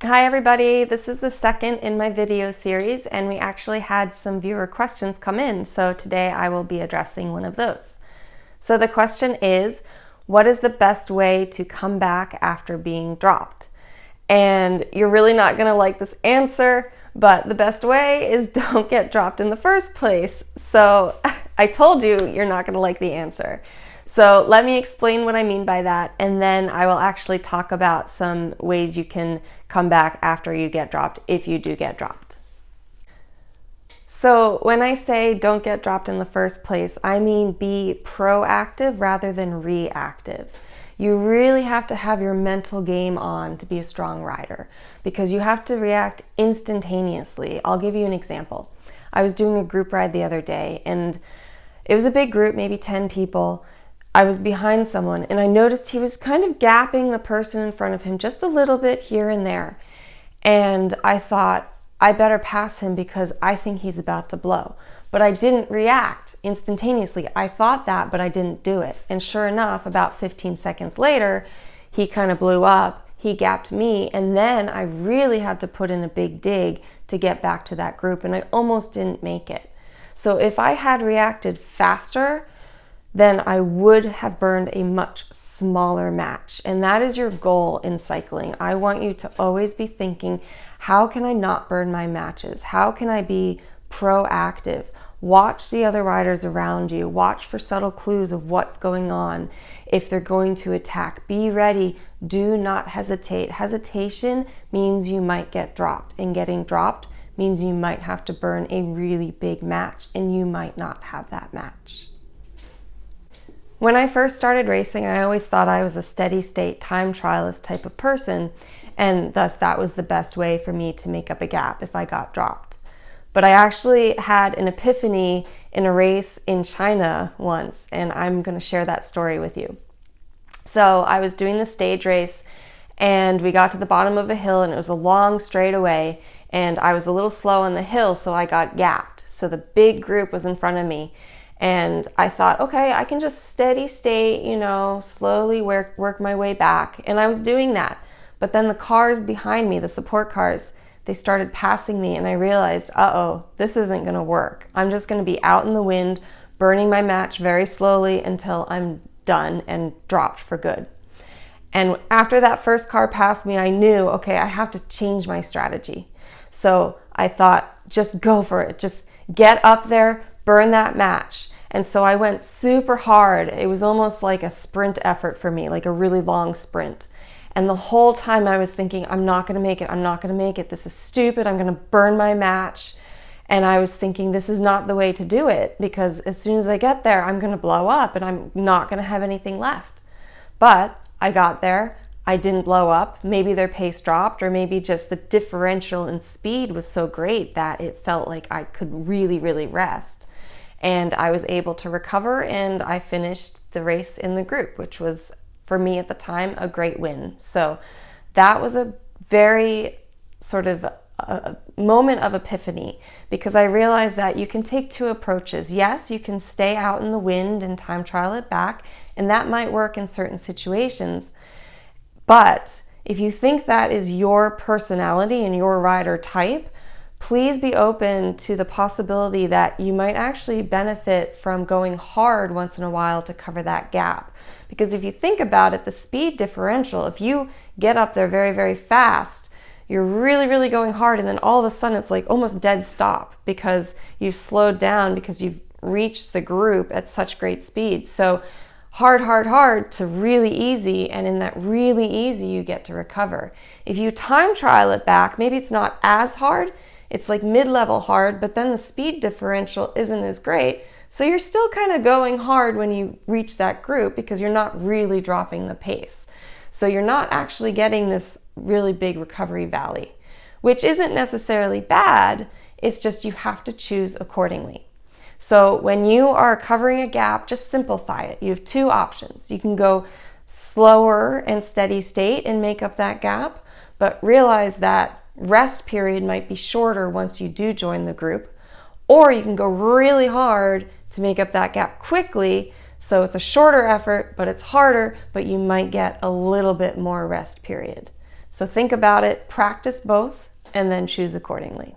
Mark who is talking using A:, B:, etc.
A: Hi everybody, this is the second in my video series and we actually had some viewer questions come in, so today I will be addressing one of those. So the question is, what is the best way to come back after being dropped? And you're really not going to like this answer, but the best way is don't get dropped in the first place. So I told you you're not going to like the answer. So let me explain what I mean by that, and then I will actually talk about some ways you can come back after you get dropped, if you do get dropped. So when I say don't get dropped in the first place, I mean be proactive rather than reactive. You really have to have your mental game on to be a strong rider because you have to react instantaneously. I'll give you an example. I was doing a group ride the other day and it was a big group, maybe 10 people. I was behind someone and I noticed he was kind of gapping the person in front of him just a little bit here and there. And I thought, I better pass him because I think he's about to blow. But I didn't react instantaneously. I thought that, but I didn't do it. And sure enough, about 15 seconds later, he kind of blew up. He gapped me. And then I really had to put in a big dig to get back to that group. And I almost didn't make it. So if I had reacted faster, then I would have burned a much smaller match. And that is your goal in cycling. I want you to always be thinking, how can I not burn my matches? How can I be proactive? Watch the other riders around you. Watch for subtle clues of what's going on. If they're going to attack, be ready. Do not hesitate. Hesitation means you might get dropped, and getting dropped means you might have to burn a really big match, and you might not have that match. When I first started racing, I always thought I was a steady state time trialist type of person, and thus that was the best way for me to make up a gap if I got dropped. But I actually had an epiphany in a race in China once, and I'm going to share that story with you. So I was doing the stage race, and we got to the bottom of a hill, and it was a long straightaway, and I was a little slow on the hill, so I got gapped. So the big group was in front of me. And I thought, okay, I can just steady state, slowly work my way back. And I was doing that. But then the cars behind me, the support cars, they started passing me and I realized, uh-oh, this isn't going to work. I'm just going to be out in the wind, burning my match very slowly until I'm done and dropped for good. And after that first car passed me, I knew, okay, I have to change my strategy. So I thought, just go for it. Just get up there, burn that match. And so I went super hard. It was almost like a sprint effort for me, like a really long sprint. And the whole time I was thinking, I'm not going to make it. I'm not going to make it. This is stupid. I'm going to burn my match. And I was thinking, this is not the way to do it because as soon as I get there, I'm going to blow up and I'm not going to have anything left. But I got there. I didn't blow up. Maybe their pace dropped, or maybe just the differential in speed was so great that it felt like I could really, really rest. And I was able to recover and I finished the race in the group, which was, for me at the time, a great win. So that was a very sort of a moment of epiphany because I realized that you can take two approaches. Yes, you can stay out in the wind and time trial it back, and that might work in certain situations. But if you think that is your personality and your rider type, please be open to the possibility that you might actually benefit from going hard once in a while to cover that gap. Because if you think about it, the speed differential, if you get up there very, very fast, you're really, really going hard, and then all of a sudden it's like almost dead stop because you've slowed down because you've reached the group at such great speed. So hard, hard, hard to really easy, and in that really easy you get to recover. If you time trial it back, maybe it's not as hard, it's like mid-level hard, but then the speed differential isn't as great. So you're still kind of going hard when you reach that group because you're not really dropping the pace. So you're not actually getting this really big recovery valley, which isn't necessarily bad. It's just you have to choose accordingly. So when you are covering a gap, just simplify it. You have two options. You can go slower and steady state and make up that gap, but realize that rest period might be shorter once you do join the group, or you can go really hard to make up that gap quickly. So it's a shorter effort, but it's harder, but you might get a little bit more rest period. So think about it, practice both, and then choose accordingly.